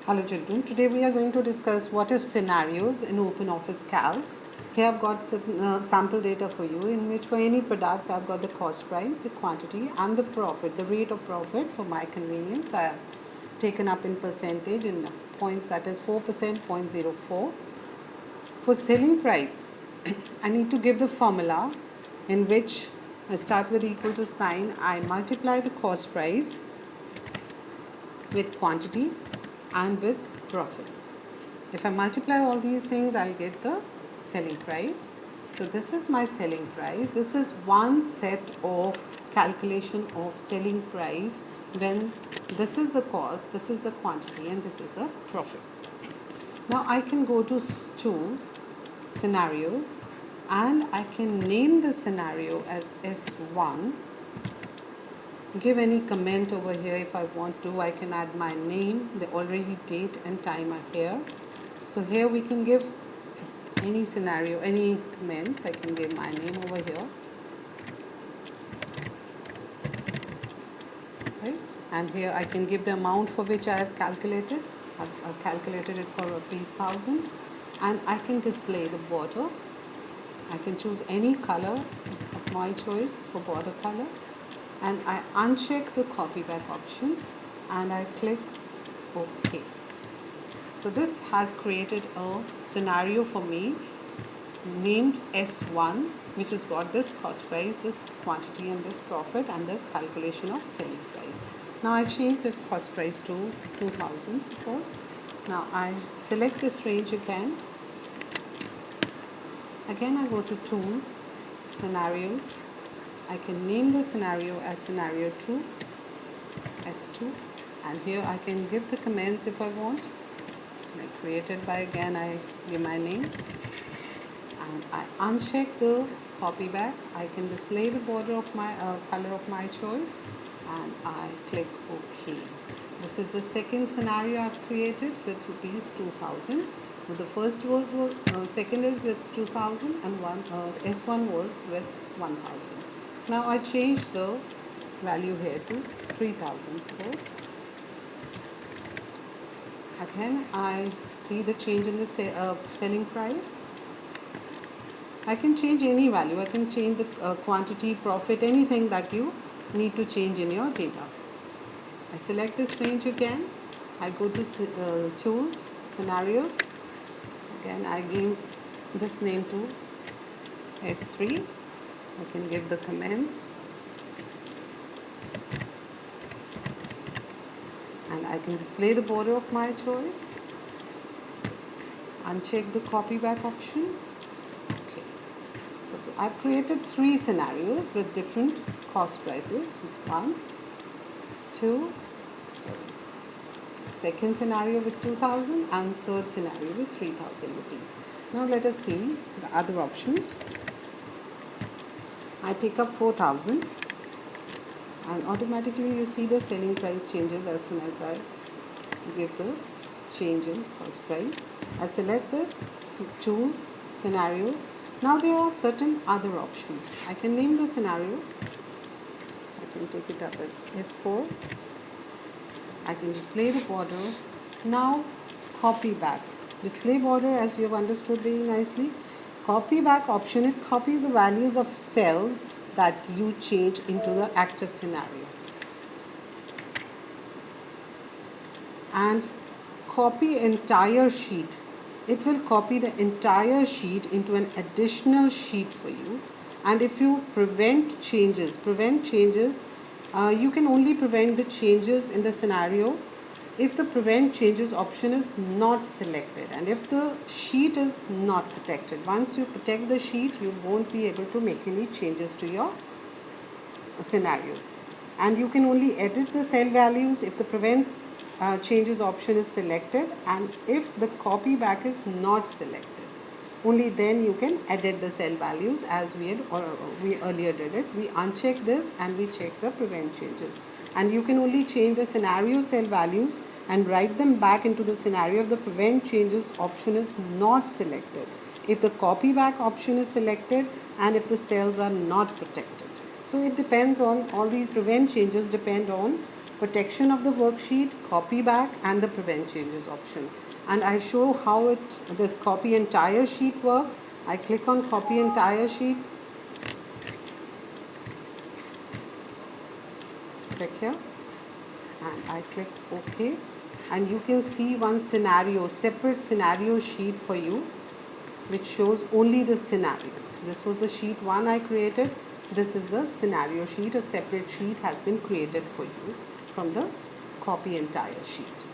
Hello children, today we are going to discuss what if scenarios in OpenOffice Calc. Here I've got certain, sample data for you in which for any product I've got the cost price, the quantity and the profit, the rate of profit for my convenience. I have taken up in percentage in points, that is 4%, 0.04. For selling price, I need to give the formula in which I start with equal to sign, I multiply the cost price with quantity and with profit. If I multiply all these things, I'll get the selling price. So this is my selling price. This is one set of calculation of selling price when this is the cost, this is the quantity and this is the profit. Now I can go to choose scenarios and I can name the scenario as S1. Give any comment over here if I want to. I can add my name, the already date and time are here. So here we can give any scenario, any comments. I can give my name over here. Right? And here I can give the amount for which I have calculated. I've calculated it for ₹1,000 and I can display the border. I can choose any color of my choice for border color. And I uncheck the copy back option and I click OK. So this has created a scenario for me named S1, which has got this cost price, this quantity and this profit and the calculation of selling price. Now I change this cost price to 2,000 suppose. Now I select this range again. Again I go to tools, scenarios. I can name the scenario as scenario 2, S2, and here I can give the comments if I want. Like created by, again I give my name and I uncheck the copy back. I can display the border of my color of my choice and I click OK. This is the second scenario I've created with ₹2,000. The first was second is with 2,000 and S1 was with 1,000. Now I change the value here to 3,000 suppose. Again I see the change in the selling price. I can change any value. I can change the quantity, profit, anything that you need to change in your data. I select this range again. I go to choose scenarios. Again I give this name to S3. I can give the comments and I can display the border of my choice. Uncheck the copy back option. Okay. So I've created 3 scenarios with different cost prices. 1, 2, second scenario with 2,000 and third scenario with 3,000 rupees. Now let us see the other options. I take up 4,000 and automatically you see the selling price changes as soon as I give the change in cost price. I select this, choose scenarios. Now there are certain other options. I can name the scenario. I can take it up as S4. I can display the border. Now copy back. Display border, as you have understood very nicely. Copy back option, it copies the values of cells that you change into the active scenario. And copy entire sheet. It will copy the entire sheet into an additional sheet for you. And if you prevent changes, you can only prevent the changes in the scenario if the prevent changes option is not selected and if the sheet is not protected. Once you protect the sheet, you won't be able to make any changes to your scenarios. And you can only edit the cell values if the prevent changes option is selected and if the copy back is not selected. Only then you can edit the cell values as we earlier did it. We uncheck this and we check the prevent changes. And you can only change the scenario cell values and write them back into the scenario if the prevent changes option is not selected, if the copy back option is selected and if the cells are not protected. So it depends on, all these prevent changes depend on protection of the worksheet, copy back, and the prevent changes option. And I show how this copy entire sheet works. I click on copy entire sheet, click here, and I clicked OK. And you can see one scenario, separate scenario sheet for you, which shows only the scenarios. This was the sheet 1 I created. This is the scenario sheet. A separate sheet has been created for you from the copy entire sheet.